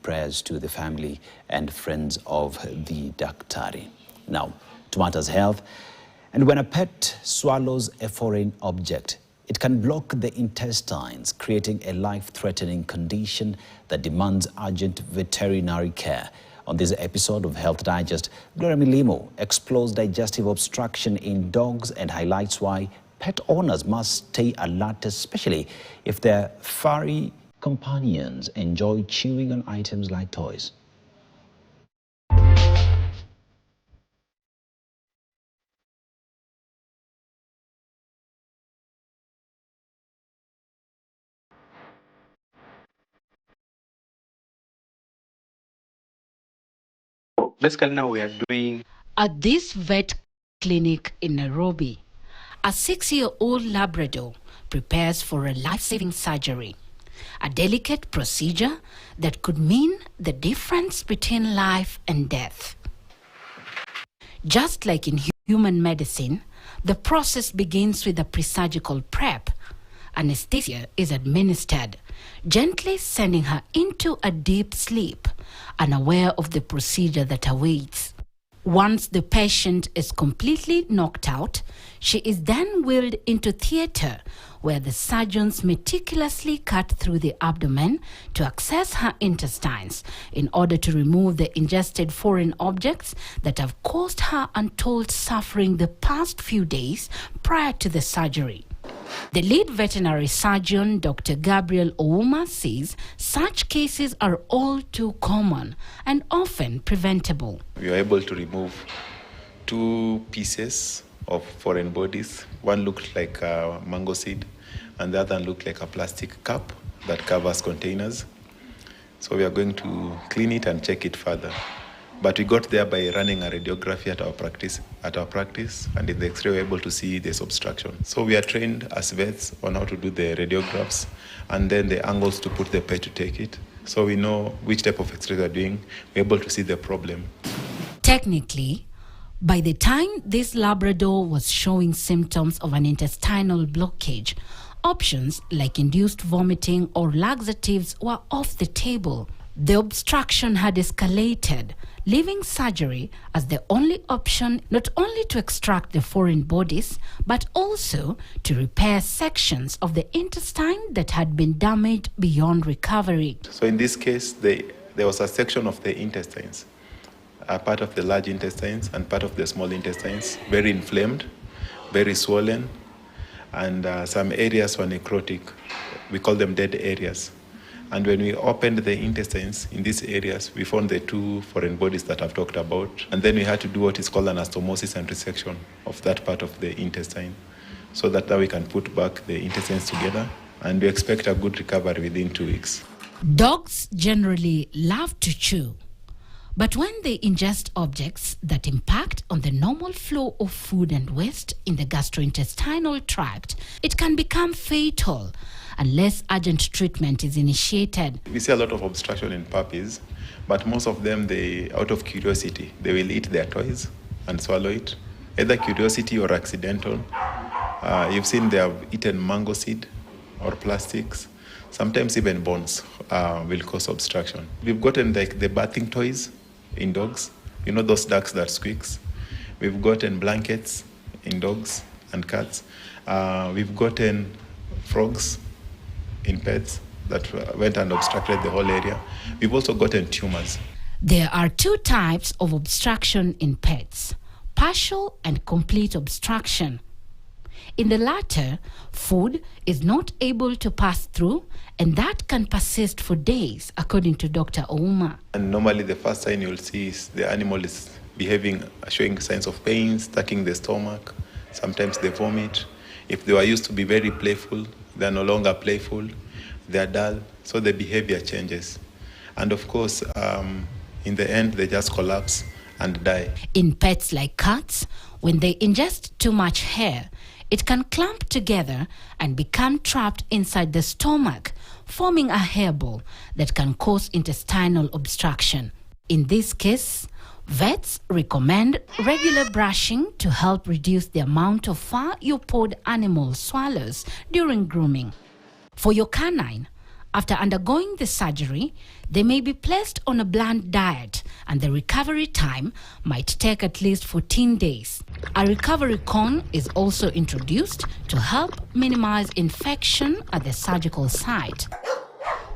prayers to the family and friends of the daktari. Now, to matters health. And when a pet swallows a foreign object, it can block the intestines, creating a life-threatening condition that demands urgent veterinary care. On this episode of Health Digest, Gloria Milimo explores digestive obstruction in dogs and highlights why pet owners must stay alert, especially if their furry companions enjoy chewing on items like toys. Basically, now we are doing... At this vet clinic in Nairobi, a 6-year-old Labrador prepares for a life-saving surgery, a delicate procedure that could mean the difference between life and death. Just like in human medicine, the process begins with a pre-surgical prep. Anesthesia is administered, gently sending her into a deep sleep, unaware of the procedure that awaits. Once the patient is completely knocked out, she is then wheeled into theater, where the surgeons meticulously cut through the abdomen to access her intestines in order to remove the ingested foreign objects that have caused her untold suffering the past few days prior to the surgery. The lead veterinary surgeon, Dr. Gabriel Ouma, says such cases are all too common and often preventable. We are able to remove 2 pieces of foreign bodies. One looked like a mango seed and the other looked like a plastic cup that covers containers. So we are going to clean it and check it further. But we got there by running a radiography at our practice, and in the X-ray we were able to see this obstruction. So we are trained as vets on how to do the radiographs and then the angles to put the pet to take it. So we know which type of X-ray we are doing. We're able to see the problem. Technically, by the time this Labrador was showing symptoms of an intestinal blockage, options like induced vomiting or laxatives were off the table. The obstruction had escalated, leaving surgery as the only option, not only to extract the foreign bodies, but also to repair sections of the intestine that had been damaged beyond recovery. So in this case, there was a section of the intestines, a part of the large intestines and part of the small intestines, very inflamed, very swollen, and some areas were necrotic. We call them dead areas. And when we opened the intestines in these areas, we found the 2 foreign bodies that I've talked about. And then we had to do what is called anastomosis and resection of that part of the intestine, so that now we can put back the intestines together. And we expect a good recovery within 2 weeks. Dogs generally love to chew. But when they ingest objects that impact on the normal flow of food and waste in the gastrointestinal tract, it can become fatal unless urgent treatment is initiated. We see a lot of obstruction in puppies, but most of them, out of curiosity, they will eat their toys and swallow it, either curiosity or accidental. You've seen they have eaten mango seed or plastics. Sometimes even bones will cause obstruction. We've gotten like the bathing toys in dogs, you know those ducks that squeaks. We've gotten blankets in dogs and cats. We've gotten frogs in pets that went and obstructed the whole area. We've also gotten tumors. There are 2 types of obstruction in pets: partial and complete obstruction. In the latter, food is not able to pass through, and that can persist for days, according to Dr. Ouma. And normally the first sign you'll see is the animal is showing signs of pain, stucking the stomach. Sometimes they vomit. If they were used to be very playful, they're no longer playful, they're dull, so the behavior changes. And of course, in the end, they just collapse and die. In pets like cats, when they ingest too much hair, it can clump together and become trapped inside the stomach, forming a hairball that can cause intestinal obstruction. In this case, vets recommend regular brushing to help reduce the amount of fur your pod animal swallows during grooming. For your canine, After undergoing the surgery, they may be placed on a bland diet, and the recovery time might take at least 14 days. A recovery cone is also introduced to help minimize infection at the surgical site.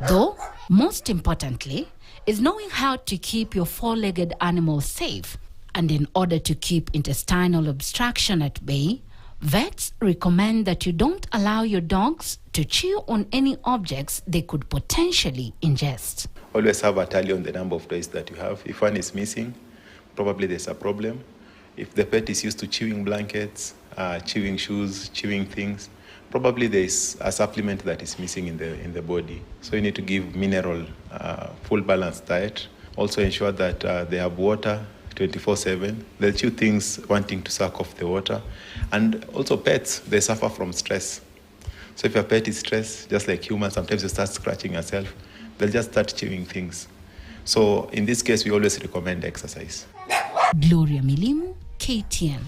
Though, most importantly, is knowing how to keep your four-legged animal safe. And in order to keep intestinal obstruction at bay, vets recommend that you don't allow your dogs to chew on any objects they could potentially ingest. Always have a tally on the number of toys that you have. If one is missing, probably there's a problem. If the pet is used to chewing blankets, chewing shoes, chewing things, probably there's a supplement that is missing in the body. So you need to give mineral, full balanced diet. Also ensure that they have water 24/7. They'll chew things wanting to suck off the water. And also pets, they suffer from stress. So if your pet is stressed, just like humans, sometimes you start scratching yourself, they'll just start chewing things. So in this case, we always recommend exercise. Gloria Milimu, KTN.